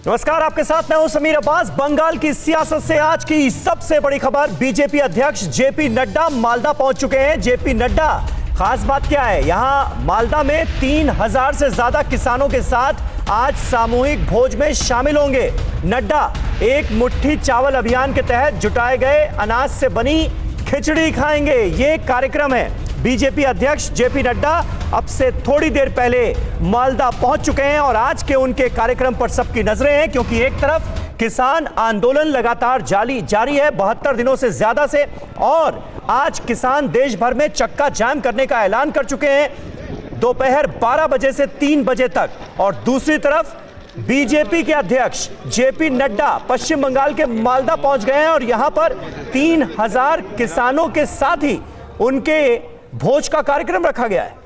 नमस्कार, आपके साथ मैं हूं समीर अब्बास। बंगाल की सियासत से आज की सबसे बड़ी खबर, बीजेपी अध्यक्ष जेपी नड्डा मालदा पहुंच चुके हैं। जेपी नड्डा, खास बात क्या है, यहां मालदा में 3000 से ज्यादा किसानों के साथ आज सामूहिक भोज में शामिल होंगे। नड्डा एक मुट्ठी चावल अभियान के तहत जुटाए गए अनाज से बनी खिचड़ी खाएंगे। ये कार्यक्रम है। बीजेपी अध्यक्ष जेपी नड्डा अब से थोड़ी देर पहले मालदा पहुंच चुके हैं और आज के उनके कार्यक्रम पर सबकी नजरें हैं, क्योंकि एक तरफ किसान आंदोलन लगातार जारी है 72 दिनों से ज्यादा से, और आज किसान देश भर में चक्का जाम करने का ऐलान कर चुके हैं दोपहर 12 बजे से 3 बजे तक। और दूसरी तरफ बीजेपी के अध्यक्ष जेपी नड्डा पश्चिम बंगाल के मालदा पहुंच गए हैं और यहां पर 3000 किसानों के साथ ही उनके भोज का कार्यक्रम रखा गया है।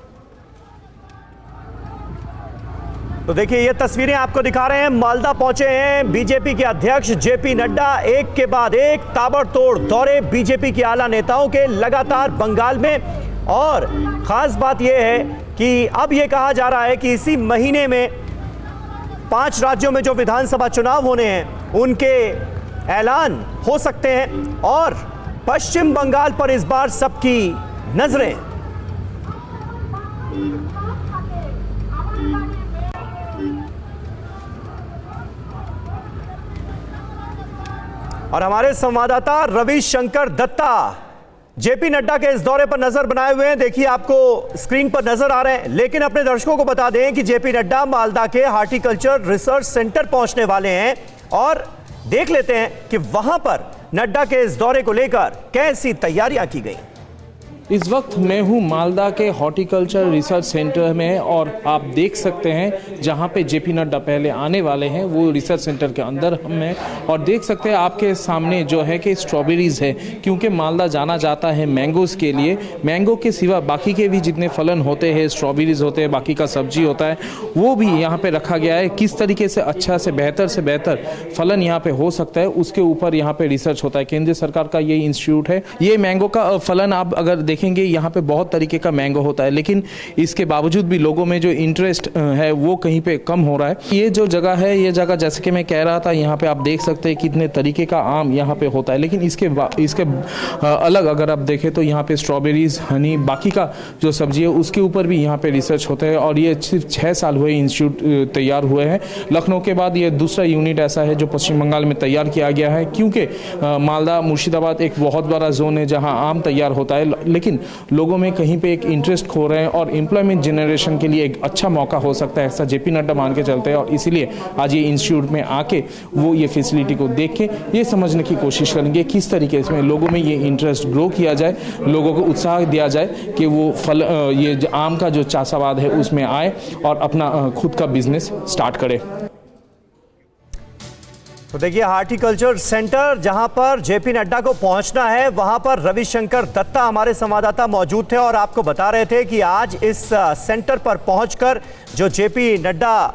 तो देखिए, ये तस्वीरें आपको दिखा रहे हैं। मालदा पहुंचे हैं बीजेपी के अध्यक्ष जेपी नड्डा। एक के बाद एक ताबड़तोड़ दौरे बीजेपी के आला नेताओं के लगातार बंगाल में। और खास बात यह है कि अब यह कहा जा रहा है कि इसी महीने में 5 राज्यों में जो विधानसभा चुनाव होने हैं उनके ऐलान हो सकते हैं और पश्चिम बंगाल पर इस बार सबकी नजरें। और हमारे संवाददाता रविशंकर दत्ता जेपी नड्डा के इस दौरे पर नजर बनाए हुए हैं। देखिए, आपको स्क्रीन पर नजर आ रहे हैं। लेकिन अपने दर्शकों को बता दें कि जेपी नड्डा मालदा के हार्टिकल्चर रिसर्च सेंटर पहुंचने वाले हैं और देख लेते हैं कि वहां पर नड्डा के इस दौरे को लेकर कैसी तैयारियां की गई। इस वक्त मैं हूँ मालदा के हॉर्टिकल्चर रिसर्च सेंटर में और आप देख सकते हैं जहाँ पे जेपी नड्डा पहले आने वाले हैं वो रिसर्च सेंटर के अंदर हम हैं। और देख सकते हैं आपके सामने जो है कि स्ट्रॉबेरीज़ है, क्योंकि मालदा जाना जाता है मैंगोज़ के लिए। मैंगो के सिवा बाकी के भी जितने फलन होते हैं, स्ट्रॉबेरीज़ होते हैं, बाकी का सब्जी होता है, वो भी यहाँ पर रखा गया है। किस तरीके से अच्छा से बेहतर फलन यहाँ पर हो सकता है उसके ऊपर यहाँ पर रिसर्च होता है। केंद्र सरकार का ये इंस्टीट्यूट है। ये मैंगो का फलन आप अगर देखेंगे यहाँ पे बहुत तरीके का मैंगो होता है, लेकिन इसके बावजूद भी लोगों में जो इंटरेस्ट है वो कहीं पे कम हो रहा है। ये जो जगह है, ये जगह जैसे कि मैं कह रहा था, यहाँ पे आप देख सकते हैं कितने तरीके का आम यहाँ पे होता है। लेकिन इसके अलग अगर आप देखें तो यहाँ पे स्ट्रॉबेरीज, हनी, बाकी का जो सब्जी है उसके ऊपर भी यहाँ पे रिसर्च होता है। और ये सिर्फ 6 साल हुए इंस्टीट्यूट तैयार हुए हैं। लखनऊ के बाद ये दूसरा यूनिट ऐसा है जो पश्चिम बंगाल में तैयार किया गया है, क्योंकि मालदा मुर्शिदाबाद एक बहुत बड़ा जोन है जहाँ आम तैयार होता है, लेकिन लोगों में कहीं पे एक इंटरेस्ट खो रहे हैं और एम्प्लॉयमेंट जनरेशन के लिए एक अच्छा मौका हो सकता है, ऐसा जेपी नड्डा मान के चलते हैं। और इसीलिए आज ये इंस्टीट्यूट में आके वो ये फैसिलिटी को देख के ये समझने की कोशिश करेंगे किस तरीके से लोगों में ये इंटरेस्ट ग्रो किया जाए, लोगों को उत्साह दिया जाए कि वो ये आम का जो चासाबाद है उसमें आए और अपना खुद का बिजनेस स्टार्ट करे। तो देखिए, हार्टिकल्चर सेंटर जहां पर जेपी नड्डा को पहुंचना है, वहां पर रविशंकर दत्ता हमारे संवाददाता मौजूद थे और आपको बता रहे थे कि आज इस सेंटर पर पहुंचकर जो जेपी नड्डा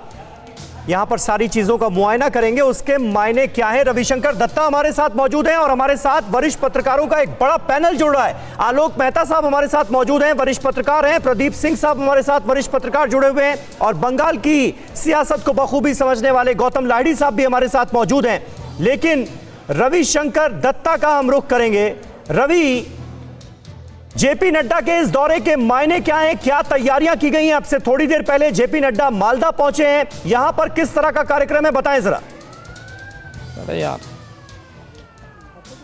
यहां पर सारी चीजों का मुआयना करेंगे, उसके मायने क्या है। रविशंकर दत्ता हमारे साथ मौजूद हैं और हमारे साथ वरिष्ठ पत्रकारों का एक बड़ा पैनल जुड़ रहा है। आलोक मेहता साहब हमारे साथ मौजूद हैं, वरिष्ठ पत्रकार हैं। प्रदीप सिंह साहब हमारे साथ वरिष्ठ पत्रकार जुड़े हुए हैं और बंगाल की सियासत को बखूबी समझने वाले गौतम लाहिड़ी साहब भी हमारे साथ मौजूद हैं। लेकिन रविशंकर दत्ता का हम रुख करेंगे। रवि, जेपी नड्डा के इस दौरे के मायने क्या हैं, क्या तैयारियां की गई हैं? अब से थोड़ी देर पहले जेपी नड्डा मालदा पहुंचे हैं, यहां पर किस तरह का कार्यक्रम है, बताएं जरा। अरे यार,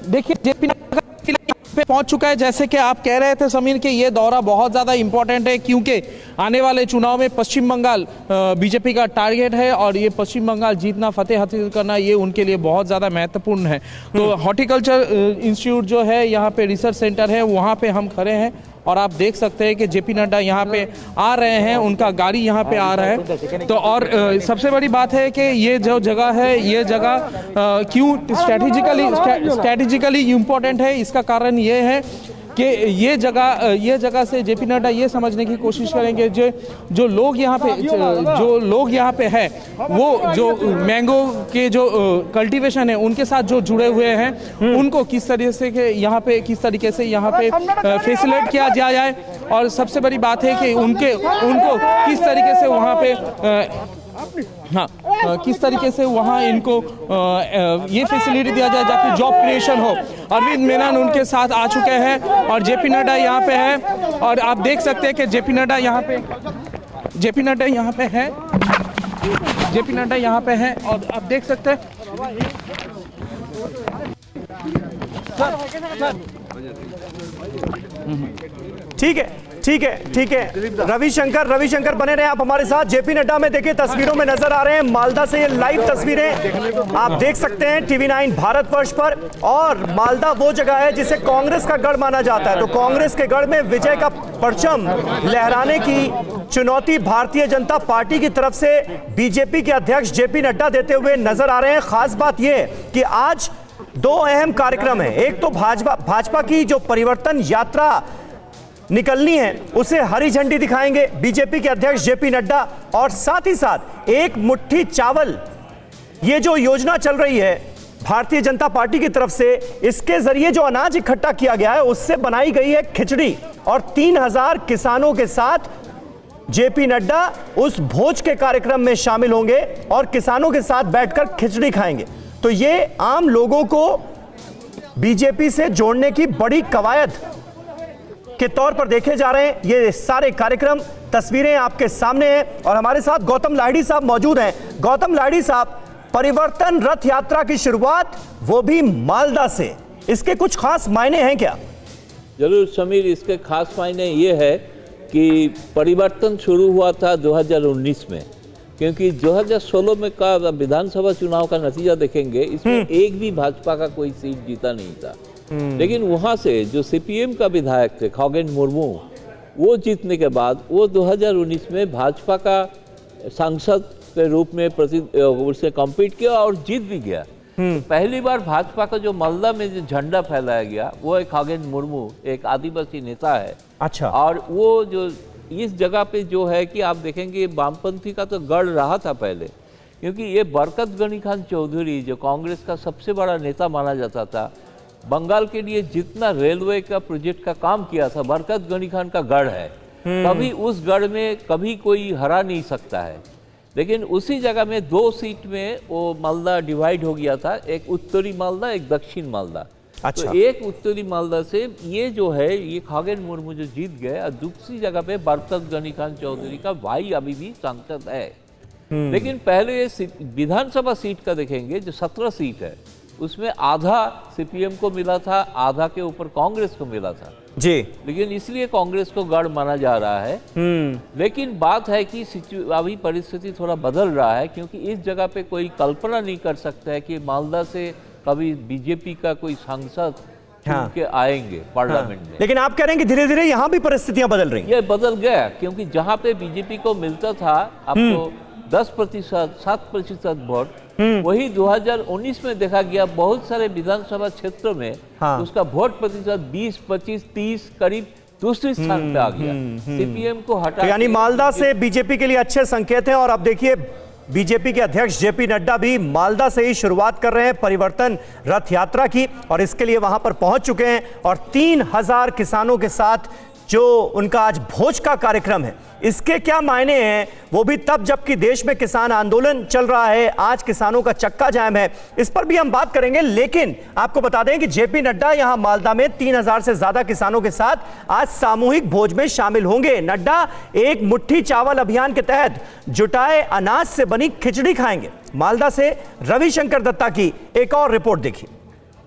देखिए जेपी नड्डा पे पहुंच चुका है। जैसे कि आप कह रहे थे समीर कि ये दौरा बहुत ज़्यादा इंपॉर्टेंट है, क्योंकि आने वाले चुनाव में पश्चिम बंगाल बीजेपी का टारगेट है और ये पश्चिम बंगाल जीतना, फतेह हासिल करना, ये उनके लिए बहुत ज़्यादा महत्वपूर्ण है। तो हॉर्टिकल्चर इंस्टीट्यूट जो है यहाँ पे रिसर्च सेंटर है, वहाँ पे हम खड़े हैं और आप देख सकते हैं कि जेपी नड्डा यहाँ पे आ रहे हैं, उनका गाड़ी यहाँ पे आ रहा है। तो और सबसे बड़ी बात है कि ये जो जगह है, ये जगह क्यों स्ट्रैटेजिकली इम्पोर्टेंट है, इसका कारण ये है कि ये जगह से जेपी नड्डा ये समझने की कोशिश करेंगे जो लोग यहाँ पे है, वो जो मैंगो के जो कल्टीवेशन है उनके साथ जो जुड़े हुए हैं, उनको किस तरीके से किस तरीके से यहाँ पे फैसिलिटेट किया जाए। और सबसे बड़ी बात है कि उनको किस तरीके से वहाँ पे हाँ, किस तरीके से वहाँ इनको ये फैसिलिटी दिया जाए जाके जॉब क्रिएशन हो। अरविंद मेनन उनके साथ आ चुके हैं और जेपी नड्डा यहाँ पे है और आप देख सकते हैं कि जेपी नड्डा यहाँ पे है और आप देख सकते हैं। ठीक है रविशंकर बने रहे आप हमारे साथ। जेपी नड्डा में देखिए तस्वीरों में नजर आ रहे हैं मालदा से, ये लाइव तस्वीरें आप देख सकते हैं TV9 भारतवर्ष पर। और मालदा वो जगह है जिसे कांग्रेस का गढ़ माना जाता है, तो कांग्रेस के गढ़ में विजय का परचम लहराने की चुनौती भारतीय जनता पार्टी की तरफ से बीजेपी के अध्यक्ष जेपी नड्डा देते हुए नजर आ रहे हैं। खास बात यह कि आज दो अहम कार्यक्रम है। एक तो भाजपा की जो परिवर्तन यात्रा निकलनी है उसे हरी झंडी दिखाएंगे बीजेपी के अध्यक्ष जेपी नड्डा, और साथ ही साथ एक मुट्ठी चावल ये जो योजना चल रही है भारतीय जनता पार्टी की तरफ से, इसके जरिए जो अनाज इकट्ठा किया गया है उससे बनाई गई है खिचड़ी, और 3000 किसानों के साथ जेपी नड्डा उस भोज के कार्यक्रम में शामिल होंगे और किसानों के साथ बैठकर खिचड़ी खाएंगे। तो ये आम लोगों को बीजेपी से जोड़ने की बड़ी कवायद के तौर पर देखे जा रहे हैं ये सारे कार्यक्रम। तस्वीरें आपके सामने हैं और हमारे साथ गौतम लाहिड़ी साहब मौजूद हैं। गौतम लाहिड़ी साहब, परिवर्तन रथ यात्रा की शुरुआत वो भी मालदा से, इसके कुछ खास मायने हैं क्या? जरूर समीर, इसके खास मायने ये है कि परिवर्तन शुरू हुआ था 2019 में, क्योंकि 2016 में का विधानसभा चुनाव का नतीजा देखेंगे, इसमें एक भी भाजपा का कोई सीट जीता नहीं था। लेकिन वहाँ से जो CPM का विधायक थे खगेन मुर्मू, वो जीतने के बाद वो 2019 में भाजपा का सांसद के रूप में उससे कम्पीट किया और जीत भी गया। तो पहली बार भाजपा का जो मालदा में जो झंडा फहराया गया वो एक खगेन मुर्मू, एक आदिवासी नेता है। अच्छा। और वो जो इस जगह पे जो है कि आप देखेंगे वामपंथी का तो गढ़ रहा था पहले, क्योंकि ये बरकत गनी खान चौधरी जो कांग्रेस का सबसे बड़ा नेता माना जाता था, बंगाल के लिए जितना रेलवे का प्रोजेक्ट का काम किया था, बरकत गनी खान का गढ़ है। कभी उस गढ़ में कभी कोई हरा नहीं सकता है। लेकिन उसी जगह में 2 सीट में वो मालदा डिवाइड हो गया था, एक उत्तरी मालदा, एक दक्षिण मालदा। अच्छा। तो एक उत्तरी मालदा से ये जो है ये खगेन मुर्मू जो जीत गए, और दूसरी जगह पे बरकत गनी खान चौधरी का भाई अभी भी सांसद है। लेकिन पहले विधानसभा सीट का देखेंगे, जो 17 सीट है उसमें आधा CPM को मिला था, आधा के ऊपर कांग्रेस को मिला था जी। लेकिन इसलिए कांग्रेस को गढ़ माना जा रहा है। लेकिन बात है कि अभी परिस्थिति थोड़ा बदल रहा है, क्योंकि इस जगह पे कोई कल्पना नहीं कर सकता है कि मालदा से कभी बीजेपी का कोई सांसद चुन के आएंगे पार्लियामेंट में। लेकिन आप कह रहे हैं कि धीरे धीरे यहाँ भी परिस्थितियां बदल रही हैं। ये बदल गया, क्योंकि जहाँ पे बीजेपी को मिलता था आपको 10%, 7% वोट, वही 2019 में देखा गया बहुत सारे विधानसभा क्षेत्रों में उसका वोट प्रतिशत 20, 25, 30 करीब दूसरे स्थान पे आ गया। CPM को हटा, तो यानी मालदा से बीजेपी के लिए अच्छे संकेत हैं। और अब देखिए बीजेपी के अध्यक्ष जेपी नड्डा भी मालदा से ही शुरुआत कर रहे हैं परिवर्तन रथ यात्रा की, और इसके लिए वहां पर पहुंच चुके हैं। और 3000 किसानों के साथ जो उनका आज भोज का कार्यक्रम है, इसके क्या मायने हैं वो भी तब जबकि देश में किसान आंदोलन चल रहा है, आज किसानों का चक्का जाम है, इस पर भी हम बात करेंगे। लेकिन आपको बता दें कि जेपी नड्डा यहां मालदा में 3000 से ज्यादा किसानों के साथ आज सामूहिक भोज में शामिल होंगे। नड्डा एक मुट्ठी चावल अभियान के तहत जुटाए अनाज से बनी खिचड़ी खाएंगे। मालदा से रविशंकर दत्ता की एक और रिपोर्ट देखिए।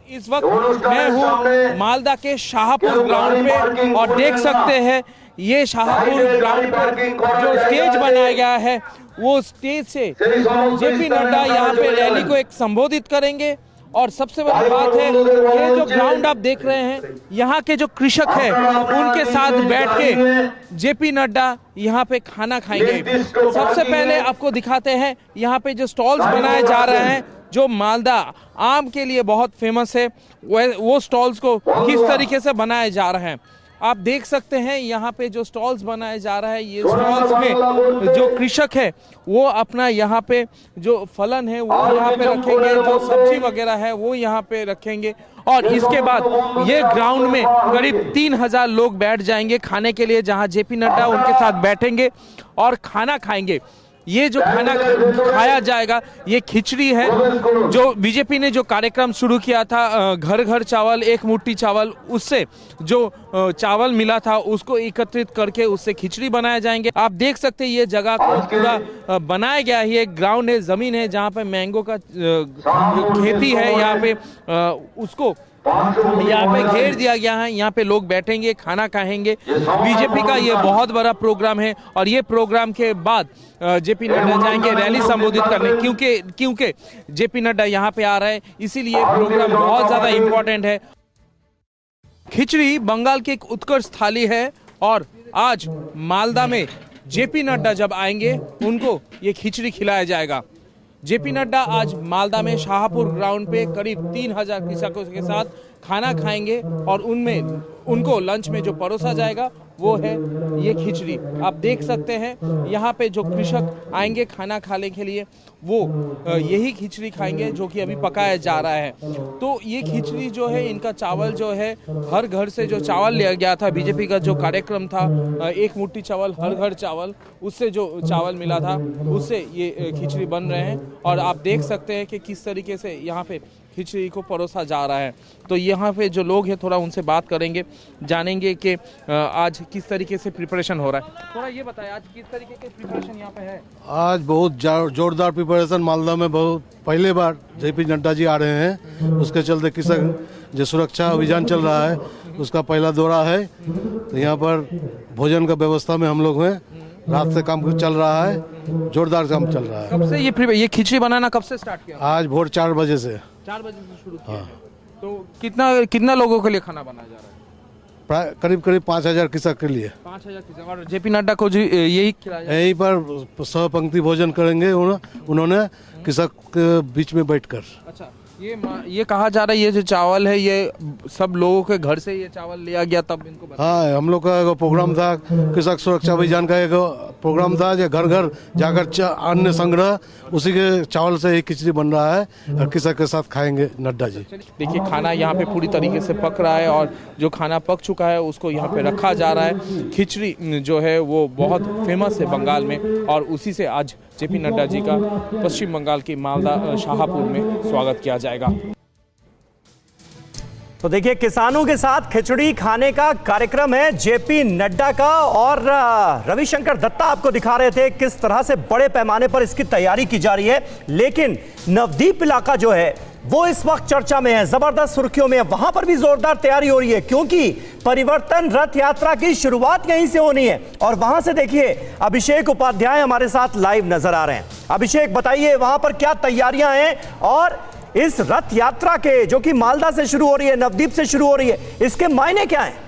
इस वक्त मैं हूँ मालदा के शाहपुर ग्राउंड पे और देख सकते हैं ये शाहपुर ग्राउंड पर जो स्टेज बनाया गया है वो स्टेज से जेपी नड्डा यहाँ पे रैली को एक संबोधित करेंगे। और सबसे बड़ी बात है ये जो ग्राउंड आप देख रहे हैं यहाँ के जो कृषक हैं उनके साथ बैठ के जेपी नड्डा यहाँ पे खाना खाएंगे। सबसे पहले आपको दिखाते हैं यहाँ पे जो स्टॉल्स बनाए जा रहे हैं जो मालदा आम के लिए बहुत फेमस है, वो स्टॉल्स को किस तरीके से बनाए जा रहे हैं आप देख सकते हैं। यहाँ पे जो स्टॉल्स बनाए जा रहा है ये स्टॉल्स में जो कृषक है वो अपना यहाँ पे जो फलन है वो यहाँ पे रखेंगे, जो सब्जी वगैरह है वो यहाँ पे रखेंगे। और इसके बाद ये ग्राउंड में करीब 3000 लोग बैठ जाएंगे खाने के लिए, जहाँ जेपी नड्डा उनके साथ बैठेंगे और खाना खाएंगे। ये जो खाना खाया जाएगा ये खिचड़ी है। जो बीजेपी ने जो कार्यक्रम शुरू किया था घर घर चावल एक मुट्ठी चावल, उससे जो चावल मिला था उसको एकत्रित करके उससे खिचड़ी बनाया जाएंगे। आप देख सकते हैं ये जगह को पूरा बनाया गया है। ये ग्राउंड है, जमीन है जहाँ पे मैंगो का खेती है। यहाँ पे उसको यहाँ पे घेर दिया गया है। यहाँ पे लोग बैठेंगे, खाना खाएंगे। बीजेपी का ये बहुत बड़ा प्रोग्राम है और ये प्रोग्राम के बाद जेपी नड्डा जाएंगे रैली संबोधित करने, क्योंकि जेपी नड्डा यहाँ पे आ रहे हैं, इसीलिए प्रोग्राम बहुत ज्यादा इंपॉर्टेंट है। खिचड़ी बंगाल की एक उत्कृष्ट थाली है और आज मालदा में जेपी नड्डा जब आएंगे उनको ये खिचड़ी खिलाया जाएगा। जेपी नड्डा आज मालदा में शाहपुर ग्राउंड पे करीब 3000 कृषकों के साथ खाना खाएंगे और उनमें उनको लंच में जो परोसा जाएगा वो है ये खिचड़ी। आप देख सकते हैं यहाँ पे जो कृषक आएंगे खाना खाने के लिए वो यही खिचड़ी खाएंगे जो कि अभी पकाया जा रहा है। तो ये खिचड़ी जो है, इनका चावल जो है, हर घर से जो चावल लिया गया था, बीजेपी का जो कार्यक्रम था एक मुट्ठी चावल हर घर चावल, उससे जो चावल मिला था उससे ये खिचड़ी बन रहे हैं। और आप देख सकते हैं कि किस तरीके से यहाँ पे खिचड़ी को परोसा जा रहा है। तो यहाँ पे जो लोग हैं थोड़ा उनसे बात करेंगे, जानेंगे कि आज किस तरीके से प्रिपरेशन हो रहा है। थोड़ा ये बताएं आज किस तरीके के प्रिपरेशन यहाँ पे है। आज बहुत जोरदार प्रिपरेशन मालदा में, बहुत पहले बार जेपी नड्डा जी आ रहे हैं, उसके चलते किसान जो सुरक्षा अभियान चल रहा है उसका पहला दौरा है। तो यहाँ पर भोजन का व्यवस्था में हम लोग हैं, रात से काम चल रहा है, जोरदार काम चल रहा है। कब से ये खिचड़ी बनाना कब से स्टार्ट किया? आज भोर 4 बजे से। 4 बजे से शुरू किया। हाँ। तो कितना लोगों के लिए खाना बनाया जा रहा है? करीब 5000 कृषक के लिए। 5000 कृषक। और जेपी नड्डा को यही खिलाया जाएगा? यहीं पर सहपंक्ति भोजन करेंगे उन्होंने कृषक के बीच में बैठकर। अच्छा, ये कहा जा रहा है ये जो चावल है ये सब लोगों के घर से ये चावल लिया गया तब इनको हाँ, हम लोग का एक प्रोग्राम था, कृषक सुरक्षा अभियान का एक प्रोग्राम था जो घर घर जाकर अन्न संग्रह, उसी के चावल से ही खिचड़ी बन रहा है और कृषक के साथ खाएंगे नड्डा जी। देखिए खाना यहाँ पे पूरी तरीके से पक रहा है और जो खाना पक चुका है उसको यहाँ पे रखा जा रहा है। खिचड़ी जो है वो बहुत फेमस है बंगाल में और उसी से आज जेपी नड्डा जी का पश्चिम बंगाल की मालदा शाहपुर में स्वागत किया जाएगा। तो देखिए किसानों के साथ खिचड़ी खाने का कार्यक्रम है जेपी नड्डा का और रविशंकर दत्ता आपको दिखा रहे थे किस तरह से बड़े पैमाने पर इसकी तैयारी की जा रही है। लेकिन नवद्वीप इलाका जो है वो इस वक्त चर्चा में है, जबरदस्त सुर्खियों में है। वहां पर भी जोरदार तैयारी हो रही है क्योंकि परिवर्तन रथ यात्रा की शुरुआत यहीं से होनी है। और वहां से देखिए अभिषेक उपाध्याय हमारे साथ लाइव नजर आ रहे हैं। अभिषेक बताइए वहां पर क्या तैयारियां हैं और इस रथ यात्रा के जो कि मालदा से शुरू हो रही है, नवद्वीप से शुरू हो रही है, इसके मायने क्या हैं?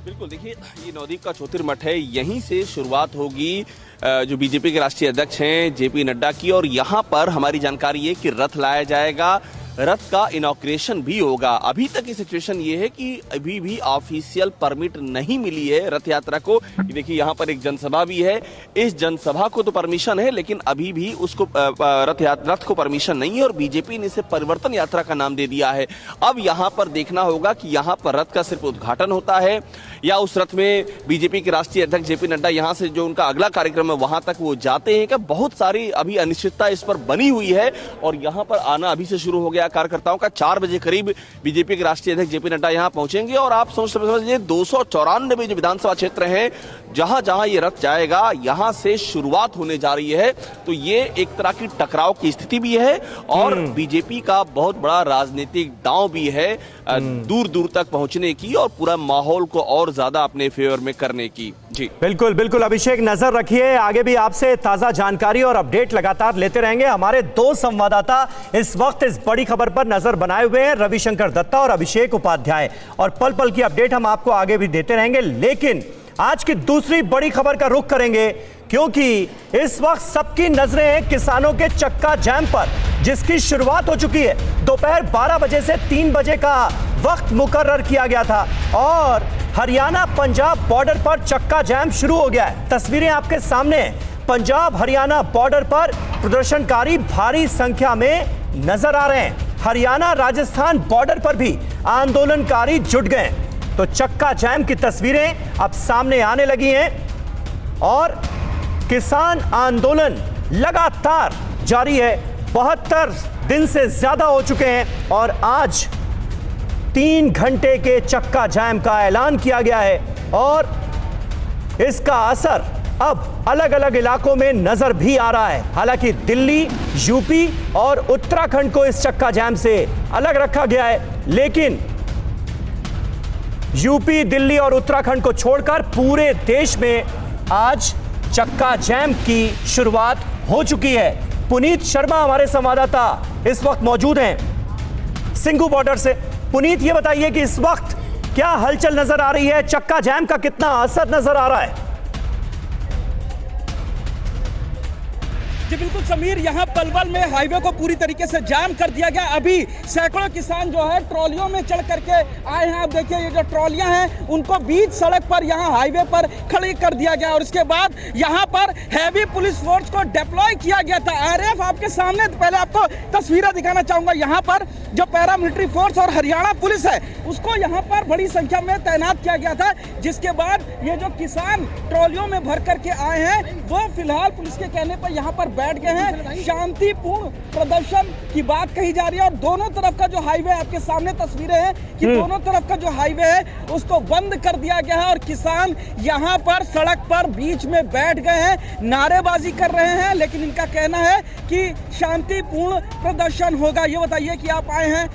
बिल्कुल, देखिए ये नवद्वीप का ज्योतिर्मठ है, यहीं से शुरुआत होगी जो बीजेपी के राष्ट्रीय अध्यक्ष हैं जेपी नड्डा की। और यहाँ पर हमारी जानकारी है कि रथ लाया जाएगा, रथ का इनॉग्रेशन भी होगा। अभी तक की सिचुएशन ये है कि अभी भी ऑफिशियल परमिट नहीं मिली है रथ यात्रा को। देखिए यहाँ पर एक जनसभा भी है, इस जनसभा को तो परमिशन है लेकिन अभी भी उसको रथ को परमिशन नहीं है और बीजेपी ने इसे परिवर्तन यात्रा का नाम दे दिया है। अब यहाँ पर देखना होगा कि यहाँ पर रथ का सिर्फ उद्घाटन होता है या उस रथ में बीजेपी के राष्ट्रीय अध्यक्ष जेपी नड्डा यहाँ से जो उनका अगला कार्यक्रम है वहां तक वो जाते हैं। क्या बहुत सारी अभी अनिश्चितता इस पर बनी हुई है और यहाँ पर आना अभी से शुरू हो गया कार्यकर्ताओं का। 4 बजे करीब बीजेपी के राष्ट्रीय अध्यक्ष जेपी नड्डा यहाँ पहुंचेंगे और आप समझिए 294 जो विधानसभा क्षेत्र हैं जहां जहां ये रथ जाएगा यहां से शुरुआत होने जा रही है। तो ये एक तरह की टकराव की स्थिति भी है और बीजेपी का बहुत बड़ा राजनीतिक दांव भी है दूर दूर तक पहुंचने की और पूरा माहौल को और ज्यादा अपने फेवर में करने की। जी बिल्कुल बिल्कुल अभिषेक, नजर रखिए, आगे भी आपसे ताजा जानकारी और अपडेट लगातार लेते रहेंगे। हमारे 2 संवाददाता इस वक्त इस बड़ी खबर पर नजर बनाए हुए हैं, रविशंकर दत्ता और अभिषेक उपाध्याय, और पल पल की अपडेट हम आपको आगे भी देते रहेंगे। लेकिन आज की दूसरी बड़ी खबर का रुख करेंगे क्योंकि इस वक्त सबकी नजरें हैं किसानों के चक्का जाम पर, जिसकी शुरुआत हो चुकी है। दोपहर 12 बजे से 3 बजे का वक्त मुकर्रर किया गया था और हरियाणा पंजाब बॉर्डर पर चक्का जाम शुरू हो गया है। तस्वीरें आपके सामने हैं। पंजाब हरियाणा बॉर्डर पर प्रदर्शनकारी भारी संख्या में नजर आ रहे हैं। हरियाणा राजस्थान बॉर्डर पर भी आंदोलनकारी जुट गए। तो चक्का जाम की तस्वीरें अब सामने आने लगी हैं। और किसान आंदोलन लगातार जारी है। 72 दिन से ज्यादा हो चुके हैं और आज 3 घंटे के चक्का जाम का ऐलान किया गया है और इसका असर अब अलग अलग इलाकों में नजर भी आ रहा है। हालांकि दिल्ली, यूपी और उत्तराखंड को इस चक्का जाम से अलग रखा गया है, लेकिन यूपी, दिल्ली और उत्तराखंड को छोड़कर पूरे देश में आज चक्का जाम की शुरुआत हो चुकी है। पुनीत शर्मा हमारे संवाददाता इस वक्त मौजूद हैं सिंघू बॉर्डर से। पुनीत, ये बताइए कि इस वक्त क्या हलचल नजर आ रही है, चक्का जाम का कितना असर नजर आ रहा है? जी बिल्कुल समीर, यहाँ पलवल में हाईवे को पूरी तरीके से जाम कर दिया गया। अभी सैकड़ों किसान जो है ट्रॉलियों में चढ़ करके आए हैं। आप देखिए ये जो ट्रॉलियां हैं उनको बीच सड़क पर यहाँ हाईवे पर खड़ी कर दिया गया और उसके बाद यहाँ पर हैवी पुलिस फोर्स को डिप्लॉय किया गया था। आरएएफ आपके सामने, पहले आपको तस्वीरें दिखाना चाहूंगा। यहाँ पर जो पैरामिलिट्री फोर्स और हरियाणा पुलिस है उसको यहाँ पर बड़ी संख्या में तैनात किया गया था, जिसके बाद ये जो किसान ट्रॉलियों में भर करके आए हैं वो फिलहाल पुलिस के कहने पर यहाँ पर बैठ गए हैं। शांतिपूर्ण प्रदर्शन की बात कही जा रही है और दोनों तरफ का जो हाईवे, आपके सामने तस्वीरें हैं कि दोनों तरफ का जो हाईवे है उसको बंद कर दिया गया है और किसान यहाँ पर सड़क पर बीच में बैठ गए हैं, नारेबाजी कर रहे हैं। लेकिन इनका कहना है कि शांतिपूर्ण प्रदर्शन होगा। ये बताइए कि आप आए हैं,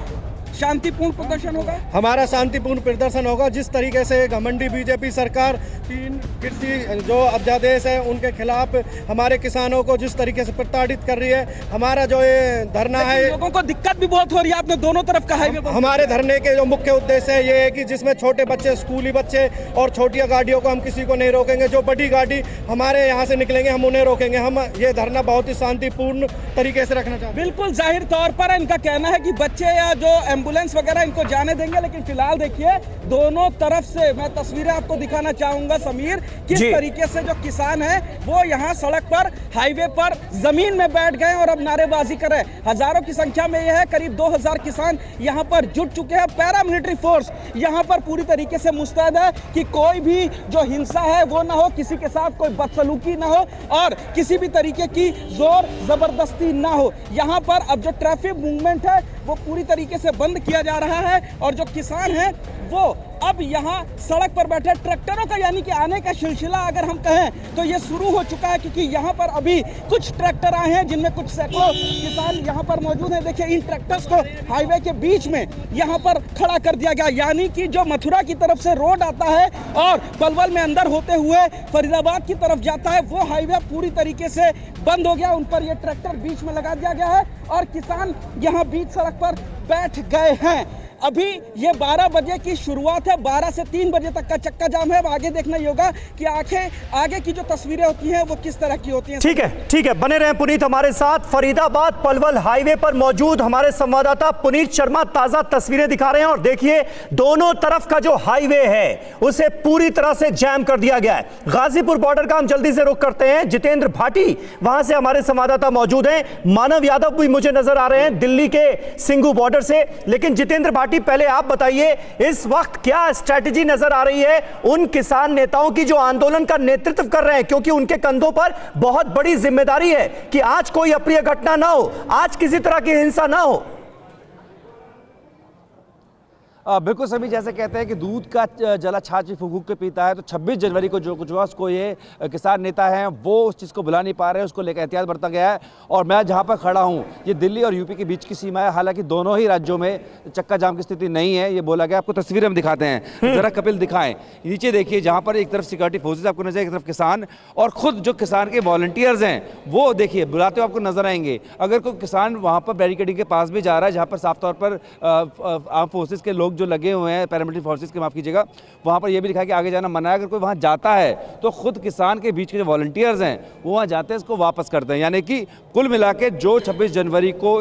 शांतिपूर्ण प्रदर्शन होगा? हमारा शांतिपूर्ण प्रदर्शन होगा। जिस तरीके से घमंडी बीजेपी सरकार 3 कृषि जो अध्यादेश है उनके खिलाफ हमारे किसानों को जिस तरीके से प्रताड़ित कर रही है, हमारा जो ये धरना है, लोगों को दिक्कत भी बहुत हो रही है। आपने दोनों तरफ का हाईवे, हमारे धरने के जो मुख्य उद्देश्य है ये है कि जिसमें छोटे बच्चे, स्कूली बच्चे और छोटी गाड़ियों को हम किसी को नहीं रोकेंगे। जो बड़ी गाड़ी हमारे यहाँ से निकलेंगे हम उन्हें रोकेंगे। हम ये धरना बहुत ही शांतिपूर्ण तरीके से रखना चाहते हैं। बिल्कुल जाहिर तौर पर इनका कहना है कि बच्चे या जो एम्बुलेंस वगैरह इनको जाने देंगे, लेकिन फिलहाल देखिए दोनों तरफ से मैं तस्वीरें आपको दिखाना चाहूंगा समीर, किस तरीके से जो किसान है वो यहाँ सड़क पर, हाईवे पर जमीन में बैठ गए और अब नारेबाजी कर रहे हैं। हजारों की संख्या में यह है, करीब 2000 किसान यहाँ पर जुट चुके हैं। पैरामिलिट्री फोर्स यहाँ पर पूरी तरीके से मुस्तैद है कि कोई भी जो हिंसा है वो ना हो, किसी के साथ कोई बदसलूकी ना हो और किसी भी तरीके की जोर जबरदस्ती ना हो। यहाँ पर अब जो ट्रैफिक मूवमेंट है वो पूरी तरीके से बंद किया जा रहा है और जो किसान हैं वो अब यहाँ सड़क पर बैठे। ट्रैक्टरों का यानी कि आने का सिलसिला अगर हम कहें तो ये शुरू हो चुका है, क्योंकि यहाँ पर अभी कुछ ट्रैक्टर आए हैं जिनमें कुछ सैकड़ों किसान यहाँ पर मौजूद हैं। देखिए इन ट्रैक्टर्स को हाईवे के बीच में यहाँ पर खड़ा कर दिया गया, यानी कि जो मथुरा की तरफ से रोड आता है और पलवल में अंदर होते हुए फरीदाबाद की तरफ जाता है वो हाईवे पूरी तरीके से बंद हो गया। उन पर ये ट्रैक्टर बीच में लगा दिया गया है और किसान यहाँ बीच सड़क पर बैठ गए हैं। अभी ये 12 बजे की शुरुआत है, 12 से 3 बजे तक का चक्का जाम है। अब आगे देखना ही होगा कि आगे की जो तस्वीरें होती हैं वो किस तरह की होती हैं। ठीक है, बने रहें पुनीत हमारे साथ। फरीदाबाद पलवल हाईवे पर मौजूद हमारे संवाददाता पुनीत शर्मा ताजा तस्वीरें दिखा रहे हैं और देखिए दोनों तरफ का जो हाईवे है उसे पूरी तरह से जैम कर दिया गया है। गाजीपुर बॉर्डर का हम जल्दी से रुख करते हैं। जितेंद्र भाटी वहां से हमारे संवाददाता मौजूद हैं, मानव यादव भी मुझे नजर आ रहे हैं दिल्ली के सिंघू बॉर्डर से। लेकिन जितेंद्र भाटी, पहले आप बताइए इस वक्त क्या स्ट्रैटेजी नजर आ रही है उन किसान नेताओं की जो आंदोलन का नेतृत्व कर रहे हैं, क्योंकि उनके कंधों पर बहुत बड़ी जिम्मेदारी है कि आज कोई अप्रिय घटना ना हो, आज किसी तरह की हिंसा ना हो। बिल्कुल सभी जैसे कहते हैं कि दूध का जला छाछ फूक के पीता है, तो 26 जनवरी को जो कुछ हुआ उसको ये किसान नेता हैं वो उस चीज़ को बुला नहीं पा रहे हैं, उसको लेकर एहतियात बरता गया है। और मैं जहाँ पर खड़ा हूँ ये दिल्ली और यूपी के बीच की सीमा है। हालांकि दोनों ही राज्यों में चक्का जाम की स्थिति नहीं है, ये बोला गया। आपको तस्वीरें हम दिखाते हैं, जरा कपिल दिखाएं। नीचे देखिए, जहाँ पर एक तरफ सिक्योरिटी फोर्सेज आपको नजर, एक तरफ किसान और खुद जो किसान के वॉलंटियर्स हैं वो देखिए बुलाते हुए आपको नजर आएंगे। अगर कोई किसान वहाँ पर बैरिकेडिंग के पास भी जा रहा है जहाँ पर साफ तौर पर आर्म फोर्सेज के लोग जो लगे हुए हैं, पैरामिलिट्री फोर्सेस के, माफ कीजिएगा, वहां पर यह भी लिखा है कि आगे जाना मना है। अगर कोई वहां जाता है तो खुद किसान के बीच के जो वॉलंटियर्स हैं वो वहां जाते हैं, इसको वापस करते हैं। यानी कि कुल मिला के जो 26 जनवरी को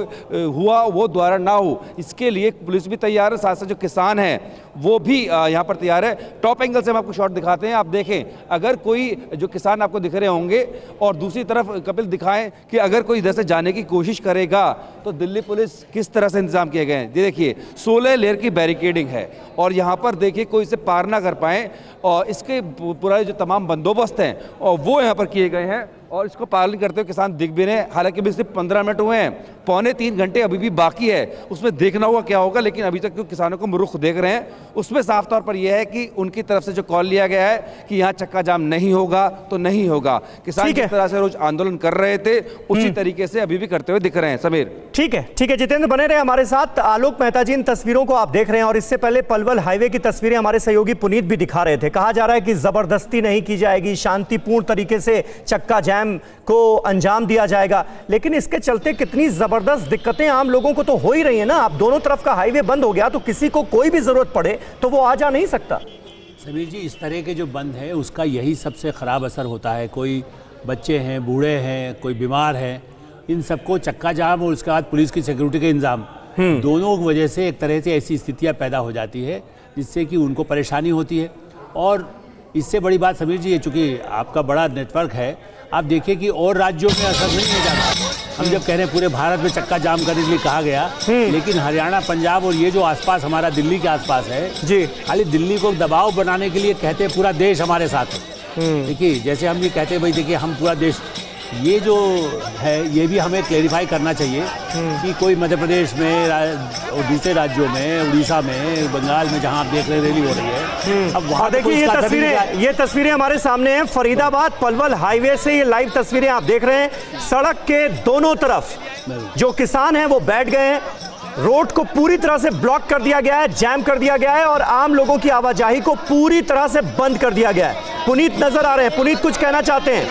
हुआ वो दोबारा ना हो, इसके लिए पुलिस भी तैयार है, साथ साथ जो किसान हैं वो भी यहाँ पर तैयार है। टॉप एंगल से हम आपको शॉट दिखाते हैं, आप देखें अगर कोई जो किसान आपको दिख रहे होंगे, और दूसरी तरफ कपिल दिखाएं कि अगर कोई इधर से जाने की कोशिश करेगा तो दिल्ली पुलिस किस तरह से इंतजाम किए गए हैं। ये देखिए 16 लेयर की बैरिकेड बैरिकेडिंग है और यहाँ पर देखिए कोई इसे पार ना कर पाए और इसके पूरा जो तमाम बंदोबस्त हैं और वो यहाँ पर किए गए हैं और इसको पालन करते हुए किसान दिख भी रहे हैं। हालांकि अभी सिर्फ 15 मिनट हुए हैं, 2.25 घंटे अभी भी बाकी है, उसमें देखना होगा क्या होगा। लेकिन अभी तक जो किसानों को रुख देख रहे हैं उसमें साफ तौर पर यह है कि उनकी तरफ से जो कॉल लिया गया है कि यहाँ चक्का जाम नहीं होगा तो नहीं होगा। किसान जिस तरह से रोज आंदोलन कर रहे थे उसी तरीके से अभी भी करते हुए दिख रहे हैं। समीर, ठीक है जितेंद्र, बने रहे हमारे साथ। आलोक मेहता जी, इन तस्वीरों को आप देख रहे हैं और इससे पहले पलवल हाईवे की तस्वीरें हमारे सहयोगी पुनीत भी दिखा रहे थे। कहा जा रहा है कि जबरदस्ती नहीं की जाएगी, शांतिपूर्ण तरीके से चक्का जाम को अंजाम दिया जाएगा, लेकिन इसके चलते कितनी जबरदस्त दिक्कतें आम लोगों को तो हो ही रही है ना। आप दोनों तरफ का हाईवे बंद हो गया तो किसी को कोई भी जरूरत पड़े तो वो आ जा नहीं सकता। समीर जी, इस तरह के जो बंद है उसका यही सबसे ख़राब असर होता है। कोई बच्चे हैं, बूढ़े हैं, कोई बीमार है, इन सबको चक्का जाम और उसके बाद पुलिस की सिक्योरिटी के इंतजाम, दोनों की वजह से एक तरह से ऐसी स्थितियां पैदा हो जाती है जिससे कि उनको परेशानी होती है। और इससे बड़ी बात समीर जी, चूँकि आपका बड़ा नेटवर्क है, आप देखिए कि और राज्यों में असर नहीं हो जाता। हम जब कह रहे हैं पूरे भारत में चक्का जाम करने के लिए कहा गया, लेकिन हरियाणा, पंजाब और ये जो आसपास हमारा दिल्ली के आसपास है जी, खाली दिल्ली को दबाव बनाने के लिए कहते हैं पूरा देश हमारे साथ है। देखिए, जैसे हम ये कहते हैं भाई देखिए हम पूरा देश, ये जो है ये भी हमें क्लेरिफाई करना चाहिए कि कोई मध्य प्रदेश में और दूसरे राज्यों में, उड़ीसा में, बंगाल में जहां आप देख रहे हैं रैली हो रही है, अब वहां देखिए ये तस्वीरें हमारे सामने हैं। फरीदाबाद पलवल हाईवे से ये लाइव तस्वीरें आप देख रहे हैं। सड़क के दोनों तरफ जो किसान हैं वो बैठ गए हैं, रोड को पूरी तरह से ब्लॉक कर दिया गया है, जैम कर दिया गया है और आम लोगों की आवाजाही को पूरी तरह से बंद कर दिया गया है। पुनीत नजर आ रहे हैं, पुनीत कुछ कहना चाहते हैं?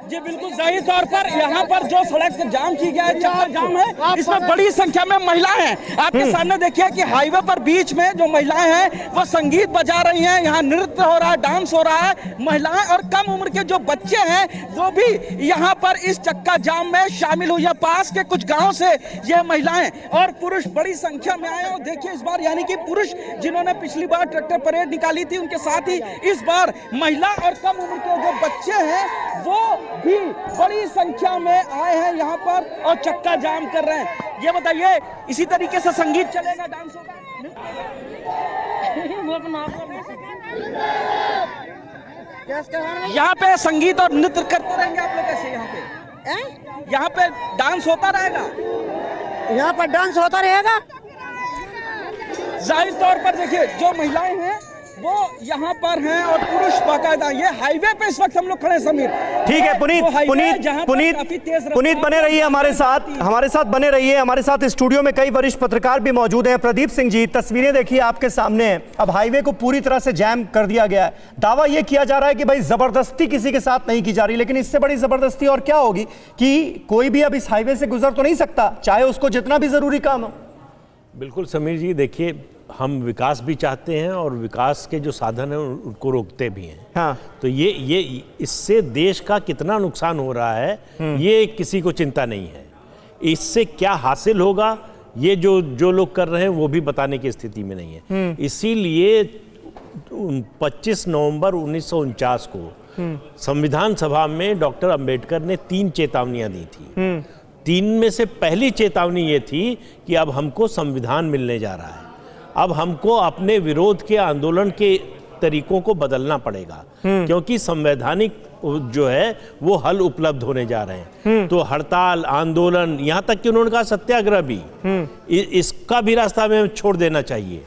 जी बिल्कुल सही तौर पर यहाँ पर जो सड़क जाम की गया है, चक्का जाम है, इसमें बड़ी संख्या में महिलाएं हैं। आपके सामने देखिए कि हाईवे पर बीच में जो महिलाएं हैं वो संगीत बजा रही हैं, यहाँ नृत्य हो रहा है, डांस हो रहा है। महिलाएं और कम उम्र के जो बच्चे हैं वो भी यहाँ पर इस चक्का जाम में शामिल हुई है। पास के कुछ गाँव से ये महिलाएं और पुरुष बड़ी संख्या में आए। और देखिए इस बार यानी कि पुरुष जिन्होंने पिछली बार ट्रैक्टर परेड निकाली थी, उनके साथ ही इस बार महिला और कम उम्र के जो बच्चे हैं वो भी बड़ी संख्या में आए हैं यहाँ पर और चक्का जाम कर रहे हैं। ये बताइए, इसी तरीके से संगीत चलेगा, डांस होगा? यहाँ पे संगीत और नृत्य करते रहेंगे आप लोग ऐसे? यहाँ पे डांस होता रहेगा? यहाँ पर डांस होता रहेगा। जाहिर तौर पर देखिए जो महिलाएं हैं वो यहाँ पर हैं और पुरुष बाकायदा। ये हाईवे पे इस वक्त हम लोग खड़े हैं समीर। ठीक है पुनीत बने रहिए हमारे साथ बने रहिए। हमारे साथ स्टूडियो में कई वरिष्ठ पत्रकार भी मौजूद हैं। प्रदीप सिंह जी, तस्वीरें देखिए आपके सामने हैं। अब हाईवे को पूरी तरह से जैम कर दिया गया है। दावा यह किया जा रहा है कि भाई जबरदस्ती किसी के साथ नहीं की जा रही, लेकिन इससे बड़ी जबरदस्ती और क्या होगी कि कोई भी अब इस हाईवे से गुजर तो नहीं सकता, चाहे उसको जितना भी जरूरी काम हो। बिल्कुल समीर जी, देखिए हम विकास भी चाहते हैं और विकास के जो साधन हैं उनको रोकते भी हैं। हाँ। तो ये इससे देश का कितना नुकसान हो रहा है ये किसी को चिंता नहीं है। इससे क्या हासिल होगा ये जो लोग कर रहे हैं वो भी बताने की स्थिति में नहीं है। इसीलिए 25 नवंबर 1949 को संविधान सभा में डॉक्टर अंबेडकर ने 3 चेतावनियां दी थी। 3 में से पहली चेतावनी ये थी कि अब हमको संविधान मिलने जा रहा है, अब हमको अपने विरोध के आंदोलन के तरीकों को बदलना पड़ेगा, क्योंकि संवैधानिक जो है वो हल उपलब्ध होने जा रहे हैं। तो हड़ताल, आंदोलन, यहाँ तक कि उन्होंने कहा सत्याग्रह भी, इसका भी रास्ता में छोड़ देना चाहिए,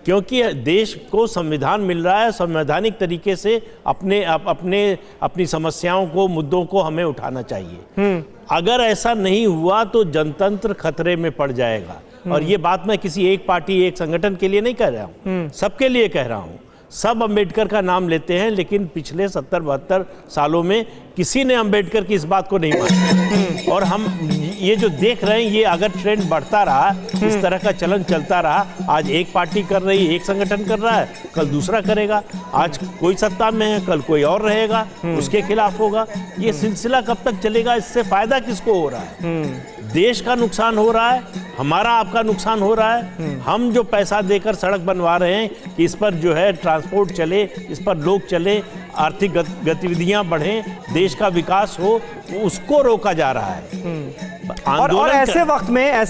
क्योंकि देश को संविधान मिल रहा है। संवैधानिक तरीके से अपनी समस्याओं को, मुद्दों को हमें उठाना चाहिए। अगर ऐसा नहीं हुआ तो जनतंत्र खतरे में पड़ जाएगा। और ये बात मैं किसी एक पार्टी, एक संगठन के लिए नहीं कह रहा हूँ, सबके लिए कह रहा हूँ। सब अंबेडकर का नाम लेते हैं, लेकिन पिछले 70-72 सालों में किसी ने अंबेडकर की इस बात को नहीं माना। और हम ये जो देख रहे हैं, ये अगर ट्रेंड बढ़ता रहा, इस तरह का चलन चलता रहा, आज एक पार्टी कर रही है, एक संगठन कर रहा है, कल दूसरा करेगा, आज कोई सत्ता में है, कल कोई और रहेगा, उसके खिलाफ होगा। ये सिलसिला कब तक चलेगा? इससे फायदा किसको हो रहा है? देश का नुकसान हो रहा है, हमारा आपका नुकसान हो रहा है। हम जो पैसा देकर सड़क बनवा रहे हैं कि इस पर जो है ट्रांसपोर्ट चले, इस पर लोग चले, आर्थिक गतिविधियां बढ़ें, देश का विकास हो, उसको रोका जा रहा है। और ऐसे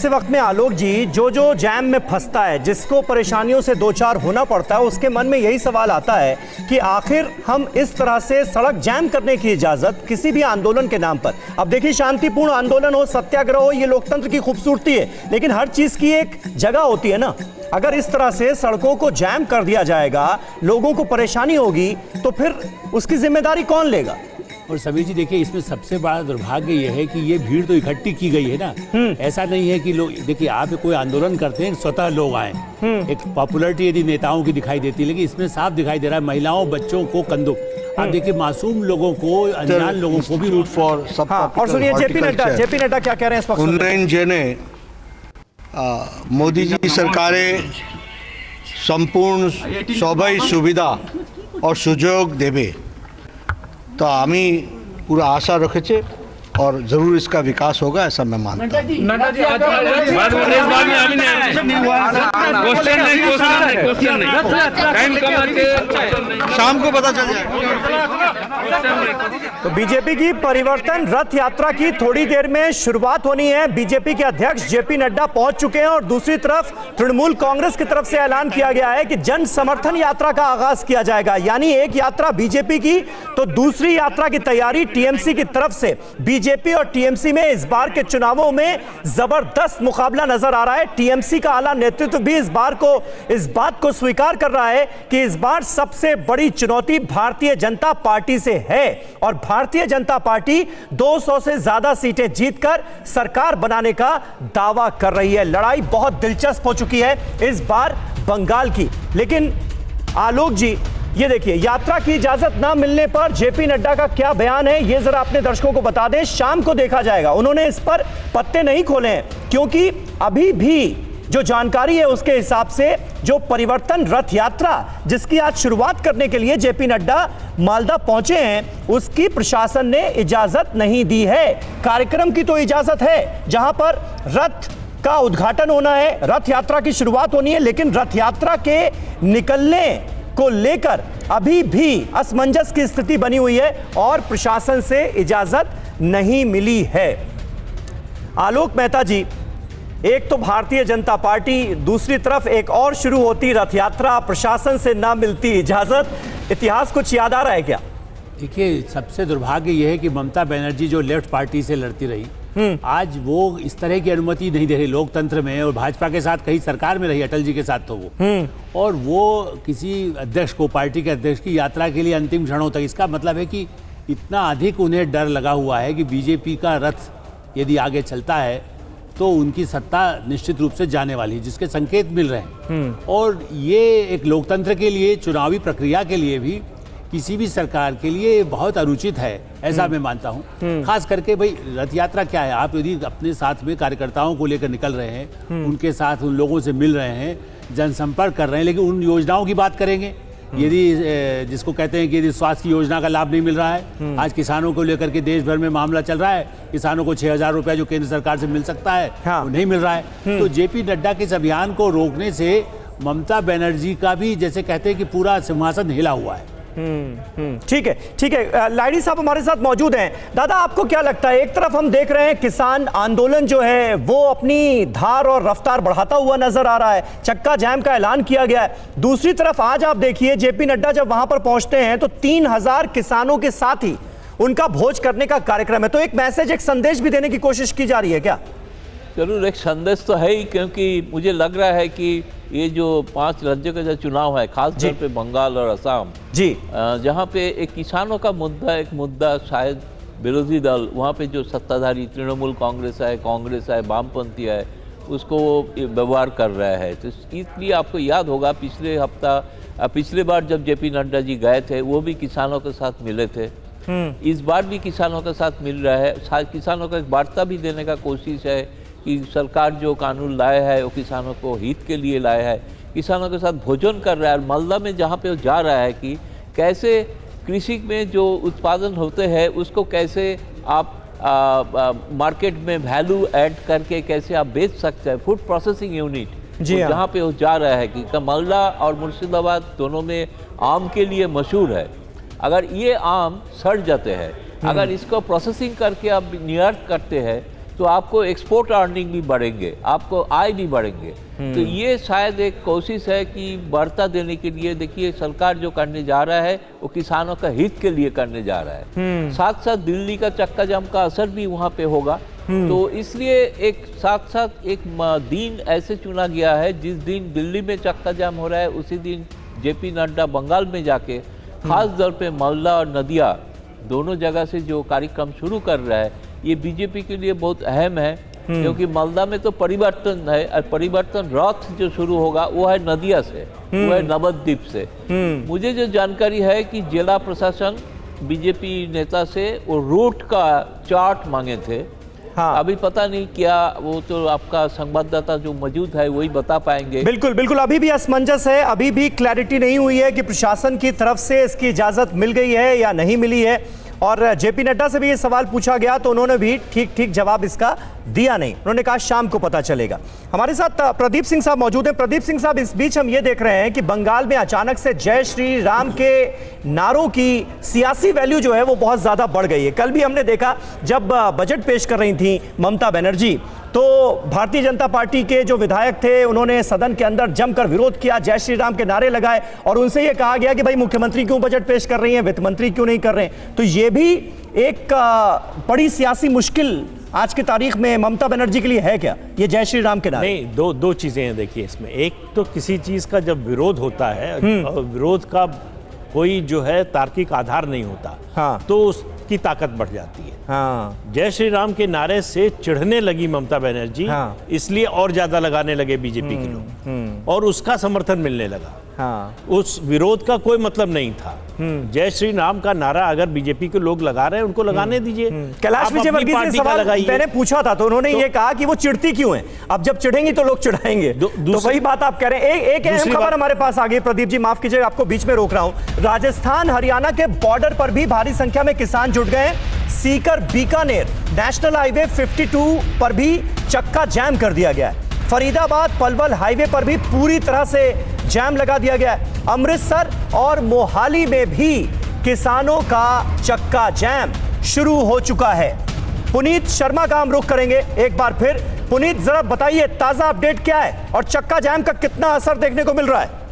वक्त में आलोक जी, जो जैम में फंसता है, जिसको परेशानियों से दो चार होना पड़ता है, उसके मन में यही सवाल आता है कि आखिर हम इस तरह से सड़क जैम करने की इजाजत किसी भी आंदोलन के नाम पर, अब देखिए शांतिपूर्ण आंदोलन हो, सत्याग्रह हो, ये लोकतंत्र की खूबसूरती है, लेकिन हर चीज की एक जगह होती है ना। अगर इस तरह से सड़कों को जैम कर दिया जाएगा, लोगों को परेशानी होगी, तो फिर उसकी जिम्मेदारी कौन लेगा? और समीर जी देखिए, इसमें सबसे बड़ा दुर्भाग्य यह है कि ये भीड़ तो इकट्ठी की गई है ना। ऐसा नहीं है कि लोग, देखिए आप कोई आंदोलन करते हैं, स्वतः लोग आए, एक पॉपुलैरिटी यदि नेताओं की दिखाई देती है, लेकिन इसमें साफ दिखाई दे रहा है महिलाओं, बच्चों को कंदुक। आप देखिए मासूम लोगों को, अनजान लोगों को भी। और सुनिए जेपी नड्डा क्या कह रहे हैं इस वक्त। ऑनलाइन जेने मोदी जी सरकारे संपूर्ण सबाई सुविधा और सुयोग देवे, तो आमी पूरा आशा रखे और जरूर इसका विकास होगा, ऐसा मैं मानता हूँ। शाम को पता चल जाएगा। तो बीजेपी की परिवर्तन रथ यात्रा की थोड़ी देर में शुरुआत होनी है। बीजेपी के अध्यक्ष जेपी नड्डा पहुंच चुके हैं और दूसरी तरफ तृणमूल कांग्रेस की तरफ से ऐलान किया गया है कि जन समर्थन यात्रा का आगाज किया जाएगा। यानी एक यात्रा बीजेपी की, तो दूसरी यात्रा की तैयारी टीएमसी की तरफ से। बीजेपी और टीएमसी में इस बार के चुनावों में जबरदस्त मुकाबला नजर आ रहा है। टीएमसी का आला नेतृत्व भी इस बात को स्वीकार कर रहा है कि इस बार सबसे बड़ी चुनौती भारतीय जनता पार्टी से है और भारतीय जनता पार्टी 200 से ज्यादा सीटें जीतकर सरकार बनाने का दावा कर रही है। लड़ाई बहुत दिलचस्प हो चुकी है इस बार बंगाल की। लेकिन आलोक जी, ये देखिए, यात्रा की इजाजत ना मिलने पर जेपी नड्डा का क्या बयान है, ये जरा अपने दर्शकों को बता दें। शाम को देखा जाएगा। उन्होंने इस पर पत्ते नहीं खोले हैं, क्योंकि अभी भी जो जानकारी है उसके हिसाब से जो परिवर्तन रथ यात्रा जिसकी आज शुरुआत करने के लिए जेपी नड्डा मालदा पहुंचे हैं, उसकी प्रशासन ने इजाजत नहीं दी है। कार्यक्रम की तो इजाजत है, जहां पर रथ का उद्घाटन होना है, रथ यात्रा की शुरुआत होनी है, लेकिन रथ यात्रा के निकलने को लेकर अभी भी असमंजस की स्थिति बनी हुई है और प्रशासन से इजाजत नहीं मिली है। आलोक मेहता जी, एक तो भारतीय जनता पार्टी, दूसरी तरफ एक और शुरू होती रथ यात्रा, प्रशासन से ना मिलती इजाजत। इतिहास कुछ याद आ रहा है क्या? देखिए, सबसे दुर्भाग्य यह है कि ममता बनर्जी जो लेफ्ट पार्टी से लड़ती रही, आज वो इस तरह की अनुमति नहीं दे रही लोकतंत्र में, और भाजपा के साथ कहीं सरकार में रही, अटल जी के साथ तो वो, और वो किसी अध्यक्ष को, पार्टी के अध्यक्ष की यात्रा के लिए अंतिम क्षणों तक, इसका मतलब है कि इतना अधिक उन्हें डर लगा हुआ है कि बीजेपी का रथ यदि आगे चलता है तो उनकी सत्ता निश्चित रूप से जाने वाली है, जिसके संकेत मिल रहे हैं। और ये एक लोकतंत्र के लिए, चुनावी प्रक्रिया के लिए भी, किसी भी सरकार के लिए बहुत अनुचित है, ऐसा मैं मानता हूँ। खास करके भाई रथ यात्रा क्या है, आप यदि अपने साथ में कार्यकर्ताओं को लेकर निकल रहे हैं, उनके साथ उन लोगों से मिल रहे हैं, जनसंपर्क कर रहे हैं, लेकिन उन योजनाओं की बात करेंगे, यदि जिसको कहते हैं कि यदि स्वास्थ्य की योजना का लाभ नहीं मिल रहा है, आज किसानों को लेकर के देश भर में मामला चल रहा है, किसानों को 6,000 रुपए जो केंद्र सरकार से मिल सकता है, वो नहीं मिल रहा है। तो जेपी नड्डा के इस अभियान को रोकने से ममता बनर्जी का भी, जैसे कहते हैं कि पूरा सिंहासन हिला हुआ है। ठीक है। लाइडी साहब हमारे साथ मौजूद हैं। दादा, आपको क्या लगता है, एक तरफ हम देख रहे हैं किसान आंदोलन जो है वो अपनी धार और रफ्तार बढ़ाता हुआ नजर आ रहा है, चक्का जाम का ऐलान किया गया है, दूसरी तरफ आज आप देखिए जेपी नड्डा जब वहां पर पहुंचते हैं तो 3,000 किसानों के साथ ही उनका भोज करने का कार्यक्रम है। तो एक मैसेज, एक संदेश भी देने की कोशिश की जा रही है क्या? जरूर एक संदेश तो है ही, क्योंकि मुझे लग रहा है कि ये जो 5 राज्यों का जो चुनाव है, खास तौर पे बंगाल और असम जी, जहाँ पे एक किसानों का मुद्दा, एक मुद्दा शायद विरोधी दल वहाँ पे जो सत्ताधारी तृणमूल कांग्रेस है, वामपंथी है, उसको व्यवहार कर रहा है। तो इसलिए आपको याद होगा पिछले बार जब जेपी नड्डा जी गए थे, वो भी किसानों के साथ मिले थे। इस बार भी किसानों के साथ मिल रहा है, किसानों को एक वार्ता भी देने का कोशिश है कि सरकार जो कानून लाया है वो किसानों को हित के लिए लाया है, किसानों के साथ भोजन कर रहा है। मालदा में जहाँ पे वो जा रहा है कि कैसे कृषि में जो उत्पादन होते हैं उसको कैसे आप मार्केट में वैल्यू ऐड करके कैसे आप बेच सकते हैं, फूड प्रोसेसिंग यूनिट जहाँ पे वो जा रहा है कि मालदा और मुर्शिदाबाद दोनों में आम के लिए मशहूर है। अगर ये आम सड़ जाते हैं, अगर इसको प्रोसेसिंग करके आप निर्यात करते हैं तो आपको एक्सपोर्ट अर्निंग भी बढ़ेंगे, आपको आय भी बढ़ेंगे। तो ये शायद एक कोशिश है कि बढ़ता देने के लिए। देखिए सरकार जो करने जा रहा है वो किसानों का हित के लिए करने जा रहा है। साथ साथ दिल्ली का चक्का जाम का असर भी वहाँ पे होगा। तो इसलिए एक साथ साथ एक दिन ऐसे चुना गया है जिस दिन दिल्ली में चक्का जाम हो रहा है उसी दिन जेपी नड्डा बंगाल में जाके खास तौर पे मालदा और नदिया दोनों जगह से जो कार्यक्रम शुरू कर रहा है, ये बीजेपी के लिए बहुत अहम है। क्योंकि मालदा में तो परिवर्तन है और परिवर्तन रथ जो शुरू होगा वो है नदिया से, वो है नवद्वीप से। मुझे जो जानकारी है कि जिला प्रशासन बीजेपी नेता से वो रूट का चार्ट मांगे थे। हाँ। अभी पता नहीं क्या, वो तो आपका संवाददाता जो मौजूद है वही बता पाएंगे। बिल्कुल बिल्कुल, अभी भी असमंजस है, अभी भी क्लैरिटी नहीं हुई है कि प्रशासन की तरफ से इसकी इजाजत मिल गई है या नहीं मिली है। और जेपी नड्डा से भी ये सवाल पूछा गया तो उन्होंने भी ठीक जवाब इसका दिया नहीं। उन्होंने कहा शाम को पता चलेगा। हमारे साथ प्रदीप सिंह साहब मौजूद हैं। प्रदीप सिंह साहब, इस बीच हम ये देख रहे हैं कि बंगाल में अचानक से जय श्री राम के नारों की सियासी वैल्यू जो है वो बहुत ज्यादा बढ़ गई है। कल भी हमने देखा जब बजट पेश कर रही थी ममता बनर्जी, तो भारतीय जनता पार्टी के जो विधायक थे उन्होंने सदन के अंदर जमकर विरोध किया, जय श्री राम के नारे लगाए और उनसे यह कहा गया कि भाई मुख्यमंत्री क्यों बजट पेश कर रही हैं, वित्त मंत्री क्यों नहीं कर रहे हैं। तो यह भी एक बड़ी सियासी मुश्किल आज की तारीख में ममता बनर्जी के लिए है क्या, ये जय श्री राम के नारे? नहीं, दो चीजें हैं देखिए इसमें। एक तो किसी चीज का जब विरोध होता है और विरोध का कोई जो है तार्किक आधार नहीं होता, हाँ, तो उसकी ताकत बढ़ जाती है। हाँ। जय श्री राम के नारे से चिढ़ने लगी ममता बनर्जी, हाँ, इसलिए और ज्यादा लगाने लगे बीजेपी के लोग और उसका समर्थन मिलने लगा। हाँ। उस विरोध का कोई मतलब नहीं था। जय श्री राम का नारा अगर बीजेपी के लोग लगा रहे हैं उनको लगाने दीजिए। कैलाश विजयवर्गीय से सवाल मैंने पूछा था तो उन्होंने ये कहा कि वो चिढ़ती क्यों है, अब जब चिढ़ेंगी तो लोग चिढ़ाएंगे। तो वही बात आप कह रहे हैं। एक अहम खबर हमारे पास आ गई, प्रदीप जी माफ कीजिएगा आपको बीच में रोक रहा हूं। राजस्थान हरियाणा के बॉर्डर पर भी भारी संख्या में किसान जुट गए। सीकर बीकानेर नेशनल हाईवे 52 पर भी चक्का जैम कर दिया गया है। फरीदाबाद पलवल हाईवे पर भी पूरी तरह से जैम लगा दिया गया है। अमृतसर और मोहाली में भी किसानों का चक्का जैम शुरू हो चुका है। पुनीत शर्मा का हम रुख करेंगे एक बार फिर। पुनीत, जरा बताइए ताजा अपडेट क्या है और चक्का जैम का कितना असर देखने को मिल रहा है?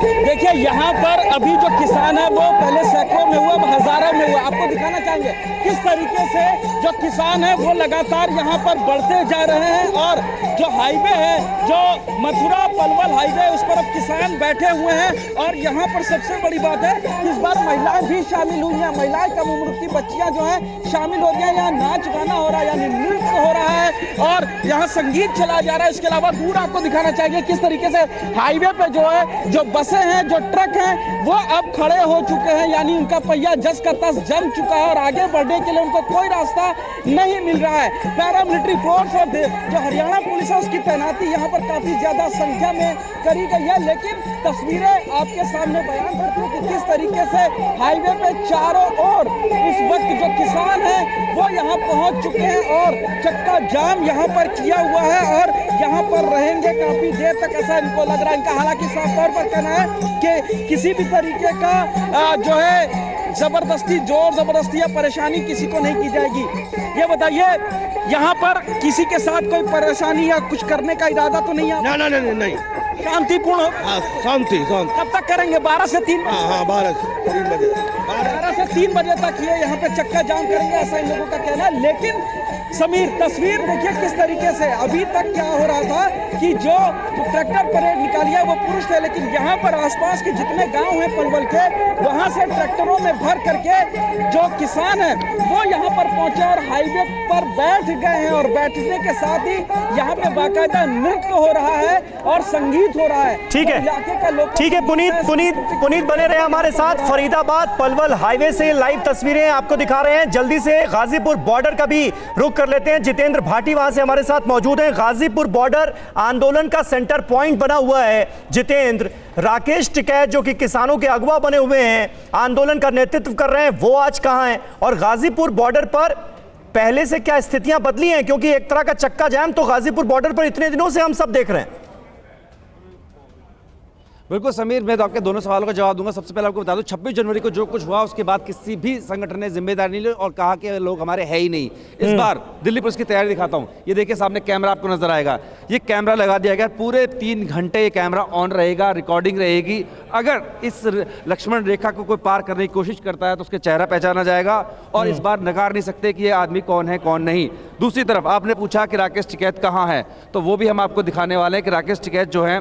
देखिए यहाँ पर अभी जो किसान है वो पहले सैकड़ों में हुआ, अब हजारों में हुआ। आपको दिखाना चाहेंगे किस तरीके से जो किसान है वो लगातार यहाँ पर बढ़ते जा रहे हैं। और जो हाईवे है, जो मथुरा पलवल हाईवे, उस पर अब किसान बैठे हुए हैं। और यहाँ पर सबसे बड़ी बात है इस बार महिलाएं भी शामिल हुई हैं। महिलाएं कम उम्र की बच्चियां जो हैं शामिल हो गई हैं। यहाँ नाच गाना हो रहा है, यानी नृत्य हो रहा है और यहाँ संगीत चलाया जा रहा है। इसके अलावा दूर आपको दिखाना चाहिए किस तरीके से हाईवे पे जो है जो बसें हैं, जो ट्रक हैं, वो अब खड़े हो चुके हैं, यानी उनका पहिया जस का तस जम चुका है और आगे बढ़ने के लिए उनको कोई रास्ता नहीं मिल रहा है। पैरामिलिट्री फोर्स और जो हरियाणा पुलिस है उसकी तैनाती यहाँ पर काफी ज्यादा संख्या में करी गई है। लेकिन तस्वीरें आपके सामने बयान करती हैं कि किस तरीके से हाईवे पे चारों ओर इस वक्त जो किसान हैं वो यहाँ पहुंच चुके हैं और चक्का जाम यहाँ पर किया हुआ है और यहाँ पर रहेंगे काफी देर तक, ऐसा इनको लग रहा है। इनका हालांकि साफ तौर पर कहना है कि किसी भी तरीके का जो है जबरदस्ती, जोर जबरदस्ती या परेशानी किसी को नहीं की जाएगी। ये बताइए यहाँ पर किसी के साथ कोई परेशानी या कुछ करने का इरादा तो नहीं है? नहीं, शांतिपूर्ण हो? शांति। कब तक करेंगे? 12 से 3? हाँ, 12 से 3 बजे। 12 से 3 बजे तक ये यहाँ पे चक्का जाम करेंगे, ऐसा इन लोगों का कहना है। लेकिन समीर, तस्वीर देखिए किस तरीके से अभी तक क्या हो रहा था कि जो ट्रैक्टर परेड निकाली है वो पुरुष थे, लेकिन यहाँ पर आसपास के जितने गांव हैं पलवल के, वहां से ट्रैक्टरों में भर करके जो किसान हैं वो यहाँ पर पहुंचे और हाईवे पर बैठ गए हैं। और बैठने के साथ ही यहाँ पे बाकायदा नृत्य हो रहा है और संगीत हो रहा है। ठीक है, ठीक है पुनीत बने रहे हमारे साथ। फरीदाबाद पलवल हाईवे से लाइव तस्वीरें आपको दिखा रहे हैं। जल्दी से गाजीपुर बॉर्डर का भी रुख कर लेते हैं। जितेंद्र भाटी वहां से हमारे साथ मौजूद हैं। गाजीपुर बॉर्डर आंदोलन का सेंटर पॉइंट बना हुआ है। जितेंद्र, राकेश टिकैत जो कि किसानों के अगवा बने हुए हैं, आंदोलन का नेतृत्व कर रहे हैं, वो आज कहां हैं? और गाजीपुर बॉर्डर पर पहले से क्या स्थितियां बदली हैं? क्योंकि एक तरह का चक्का जाम तो गाजीपुर बॉर्डर पर इतने दिनों से हम सब देख रहे हैं। बिल्कुल समीर, मैं तो आपके दोनों सवालों का जवाब दूंगा। सबसे पहले आपको बता दूं 26 जनवरी को जो कुछ हुआ उसके बाद किसी भी संगठन ने जिम्मेदारी नहीं ली और कहा कि लोग हमारे है ही नहीं। इस बार दिल्ली पुलिस की तैयारी दिखाता हूं। ये देखिए सामने कैमरा आपको नजर आएगा, ये कैमरा लगा दिया गया, पूरे 3 घंटे ये कैमरा ऑन रहेगा, रिकॉर्डिंग रहेगी। अगर इस लक्ष्मण रेखा को कोई पार करने की कोशिश करता है तो उसके चेहरा पहचाना जाएगा और इस बार नकार नहीं सकते कि ये आदमी कौन है कौन नहीं। दूसरी तरफ आपने पूछा कि राकेश टिकैत कहाँ है, तो वो भी हम आपको दिखाने वाले हैं कि राकेश टिकैत जो है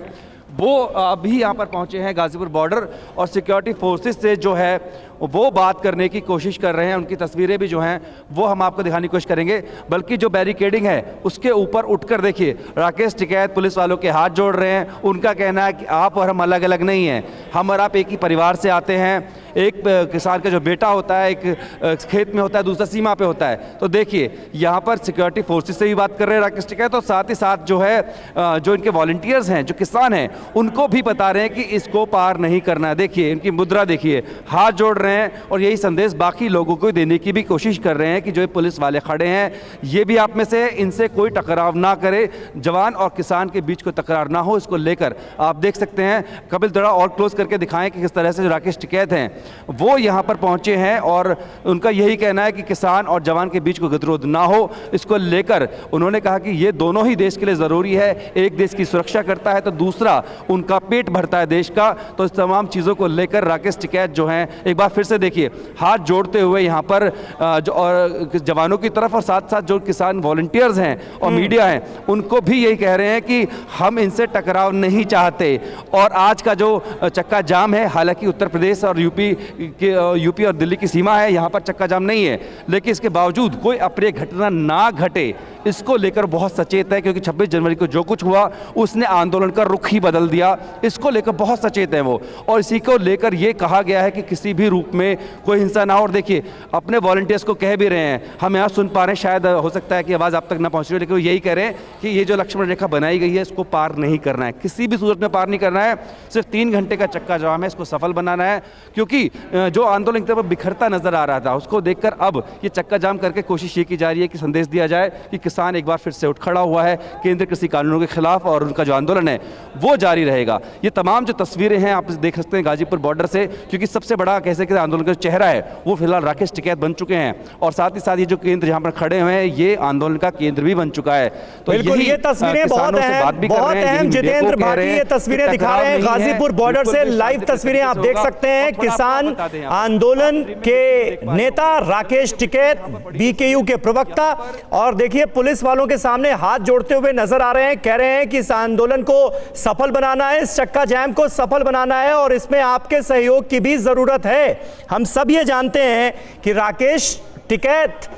वो अभी यहाँ पर पहुँचे हैं गाजीपुर बॉर्डर और सिक्योरिटी फोर्सेस से जो है वो बात करने की कोशिश कर रहे हैं। उनकी तस्वीरें भी जो हैं वो हम आपको दिखाने की कोशिश करेंगे। बल्कि जो बैरिकेडिंग है उसके ऊपर उठकर देखिए राकेश टिकैत पुलिस वालों के हाथ जोड़ रहे हैं। उनका कहना है कि आप और हम अलग अलग नहीं हैं, हम और आप एक ही परिवार से आते हैं। एक किसान का जो बेटा होता है एक खेत में होता है, दूसरा सीमा पे होता है। तो देखिए यहाँ पर सिक्योरिटी फोर्सेस से भी बात कर रहे हैं राकेश टिकैत और साथ ही साथ जो है जो इनके वॉलंटियर्स हैं, जो किसान हैं, उनको भी बता रहे हैं कि इसको पार नहीं करना है। देखिए इनकी मुद्रा देखिए, हाथ जोड़ रहे हैं और यही संदेश बाकी लोगों को देने की भी कोशिश कर रहे हैं कि जो पुलिस वाले खड़े हैं ये भी आप में से इनसे कोई टकराव ना करे, जवान और किसान के बीच कोई तकरार ना हो, इसको लेकर आप देख सकते हैं। कपिल थोड़ा और क्लोज करके दिखाएं कि किस तरह से जो राकेश टिकैत हैं वो यहाँ पर पहुँचे हैं और उनका यही कहना है कि किसान और जवान के बीच कोई गतिरोध ना हो। इसको लेकर उन्होंने कहा कि ये दोनों ही देश के लिए ज़रूरी है, एक देश की सुरक्षा करता है तो दूसरा उनका पेट भरता है देश का। तो इस तमाम चीज़ों को लेकर राकेश टिकैत जो हैं एक बार फिर से देखिए हाथ जोड़ते हुए यहाँ पर जो और जवानों की तरफ और साथ साथ जो किसान वॉलंटियर्स हैं और मीडिया हैं उनको भी यही कह रहे हैं कि हम इनसे टकराव नहीं चाहते। और आज का जो चक्का जाम है, हालांकि उत्तर प्रदेश और यूपी और दिल्ली की सीमा है, यहाँ पर चक्का जाम नहीं है, लेकिन इसके बावजूद कोई अप्रिय घटना ना घटे इसको लेकर बहुत सचेत है। क्योंकि 26 जनवरी को जो कुछ हुआ उसने आंदोलन का रुख ही बदल दिया, इसको लेकर बहुत सचेत है वो। और इसी को लेकर ये कहा गया है कि किसी भी रूप में कोई हिंसा ना हो। और देखिए अपने वॉलंटियर्स को कह भी रहे हैं, हम यहाँ सुन पा रहे हैं, शायद हो सकता है कि आवाज़ आप तक ना पहुँच रही हो, लेकिन वो यही कह रहे हैं कि ये जो लक्ष्मण रेखा बनाई गई है इसको पार नहीं करना है, किसी भी सूरत में पार नहीं करना है। सिर्फ 3 घंटे का चक्का जाम है, इसको सफल बनाना है। क्योंकि जो आंदोलन की तरफ बिखरता नजर आ रहा था उसको देखकर अब ये चक्का जाम करके कोशिश ये की जा रही है कि संदेश दिया जाए कि किसान एक बार फिर से उठ खड़ा हुआ है केंद्रीय कृषि कानूनों के खिलाफ और उनका जो आंदोलन है वो जारी रहेगा। ये तमाम जो तस्वीरें हैं आप देख सकते हैं गाजीपुर बॉर्डर से, क्योंकि सबसे बड़ा कह सकते हैं आंदोलन का चेहरा है वो फिलहाल राकेश टिकैत बन चुके हैं और साथ ही साथ ये जो केंद्र जहां पर खड़े हुए हैं ये आंदोलन का केंद्र भी बन चुका है। तो ये तस्वीरें बहुत अहम जितेंद्र भाटी ये तस्वीरें दिखा रहे हैं गाजीपुर बॉर्डर से, लाइव तस्वीरें आप देख सकते हैं। किसान आंदोलन के नेता राकेश टिकैत, बीकेयू के प्रवक्ता, और देखिए पुलिस वालों के सामने हाथ जोड़ते हुए नजर आ रहे हैं, कह रहे हैं कि इस आंदोलन को सफल बनाना है, इस चक्का जाम को सफल बनाना है और इसमें आपके सहयोग की भी जरूरत है। हम सब ये जानते हैं कि राकेश टिकैत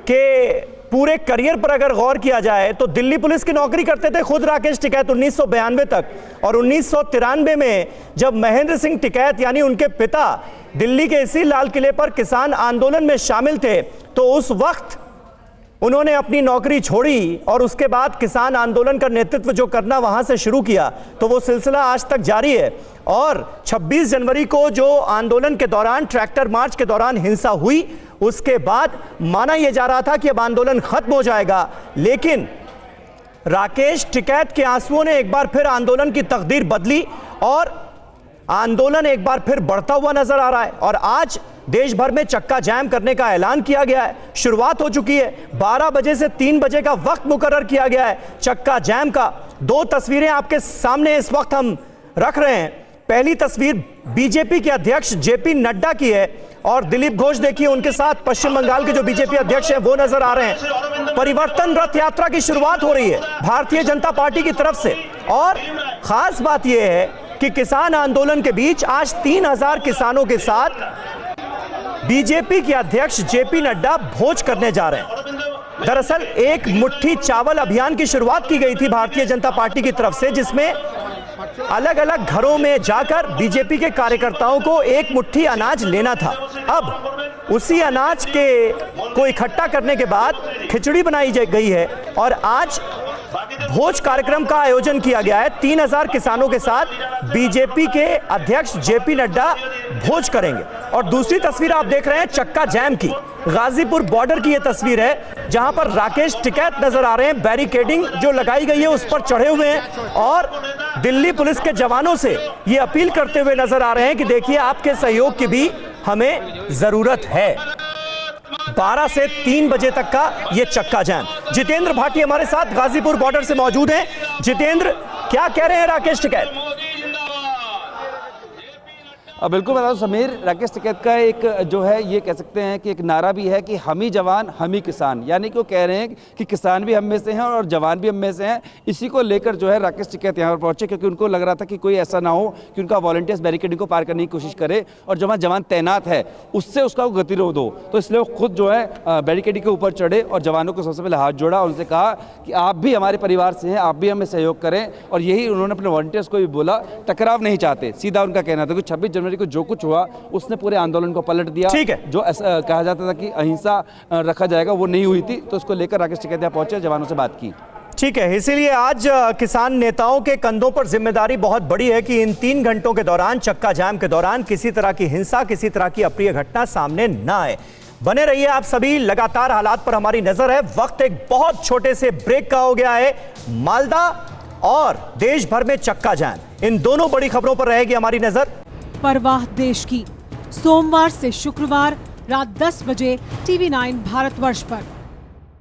के पूरे करियर पर अगर गौर किया जाए तो दिल्ली पुलिस की नौकरी करते थे खुद राकेश टिकैत 1992 तक, और 1993 में जब महेंद्र सिंह टिकैत यानी उनके पिता दिल्ली के इसी लाल किले पर किसान आंदोलन में शामिल थे तो उस वक्त उन्होंने अपनी नौकरी छोड़ी और उसके बाद किसान आंदोलन का नेतृत्व जो करना वहां से शुरू किया, तो वो सिलसिला आज तक जारी है। और 26 जनवरी को जो आंदोलन के दौरान ट्रैक्टर मार्च के दौरान हिंसा हुई उसके बाद माना यह जा रहा था कि अब आंदोलन खत्म हो जाएगा, लेकिन राकेश टिकैत के आंसुओं ने एक बार फिर आंदोलन की तकदीर बदली और आंदोलन एक बार फिर बढ़ता हुआ नजर आ रहा है। और आज देश भर में चक्का जाम करने का ऐलान किया गया है, शुरुआत हो चुकी है, 12 बजे से 3 बजे का वक्त मुकर्रर किया गया है चक्का जाम का। 2 तस्वीरें आपके सामने इस वक्त हम रख रहे हैं। पहली तस्वीर बीजेपी के अध्यक्ष जेपी नड्डा की है और दिलीप घोष देखिए उनके साथ पश्चिम बंगाल के जो बीजेपी अध्यक्ष हैं वो नजर आ रहे हैं। परिवर्तन रथ यात्रा की शुरुआत हो रही है भारतीय जनता पार्टी की तरफ से, और खास बात यह है कि किसान आंदोलन के बीच आज 3000 किसानों के साथ बीजेपी के अध्यक्ष जेपी नड्डा भोज करने जा रहे हैं। दरअसल एक मुट्ठी चावल अभियान की शुरुआत की गई थी भारतीय जनता पार्टी की तरफ से, जिसमें अलग अलग घरों में जाकर बीजेपी के कार्यकर्ताओं को एक मुट्ठी अनाज लेना था। अब उसी अनाज को इकट्ठा करने के बाद खिचड़ी बनाई गई है और आज भोज कार्यक्रम का आयोजन किया गया है। 3000 किसानों के साथ बीजेपी के अध्यक्ष जेपी नड्डा भोज करेंगे। और दूसरी तस्वीर आप देख रहे हैं चक्का जाम की। गाजीपुर बॉर्डर की यह तस्वीर है जहां पर राकेश टिकैत नजर आ रहे हैं। बैरिकेडिंग जो लगाई गई है उस पर चढ़े हुए हैं और दिल्ली पुलिस के जवानों से ये अपील करते हुए नजर आ रहे हैं कि देखिए आपके सहयोग की भी हमें जरूरत है। 12 से 3 बजे तक का ये चक्का जाम। जितेंद्र भाटी हमारे साथ गाजीपुर बॉर्डर से मौजूद हैं। जितेंद्र, क्या कह रहे हैं राकेश टिकैत? बिल्कुल बता दूं समीर, राकेश टिकैत का एक जो है ये कह सकते हैं कि एक नारा भी है कि हम ही जवान हम ही किसान, यानी कि वो कह रहे हैं कि किसान भी हम में से हैं और जवान भी हम में से हैं। इसी को लेकर जो है राकेश टिकैत यहाँ पर पहुंचे क्योंकि उनको लग रहा था कि कोई ऐसा ना हो कि उनका वॉलंटियर्स बैरिकेडिंग को पार करने की कोशिश करे और जहाँ जवान तैनात है उससे उसका गतिरोध हो। तो इसलिए वो खुद जो है बैरिकेडिंग के ऊपर चढ़े और जवानों को सबसे पहले हाथ जोड़ा और उनसे कहा कि आप भी हमारे परिवार से हैं, आप भी हमें सहयोग करें। और यही उन्होंने अपने वॉलंटियर्स को भी बोला, टकराव नहीं चाहते, सीधा उनका कहना था कि 26 जनवरी को जो कुछ हुआ उसने पूरे आंदोलन को पलट दिया। ठीक है, जो कहा जाता था कि अहिंसा रखा जाएगा वो नहीं हुई थी, तो उसको लेकर राकेश टिकैत यहाँ पहुंचे, जवानों से बात की। ठीक है, इसीलिए आज किसान नेताओं के कंधों पर जिम्मेदारी बहुत बड़ी है कि इन 3 घंटों के दौरान, चक्का जाम के दौरान, किसी तरह की हिंसा, किसी तरह की अप्रिय घटना सामने ना आए। बने रहिए आप सभी, लगातार हालात पर हमारी नजर है। वक्त एक बहुत छोटे से ब्रेक का हो गया है। मालदा और देश भर में चक्का जाम, इन दोनों बड़ी खबरों पर रहेगी हमारी नजर। परवाह देश की, सोमवार से शुक्रवार रात 10 बजे TV9 भारतवर्ष पर।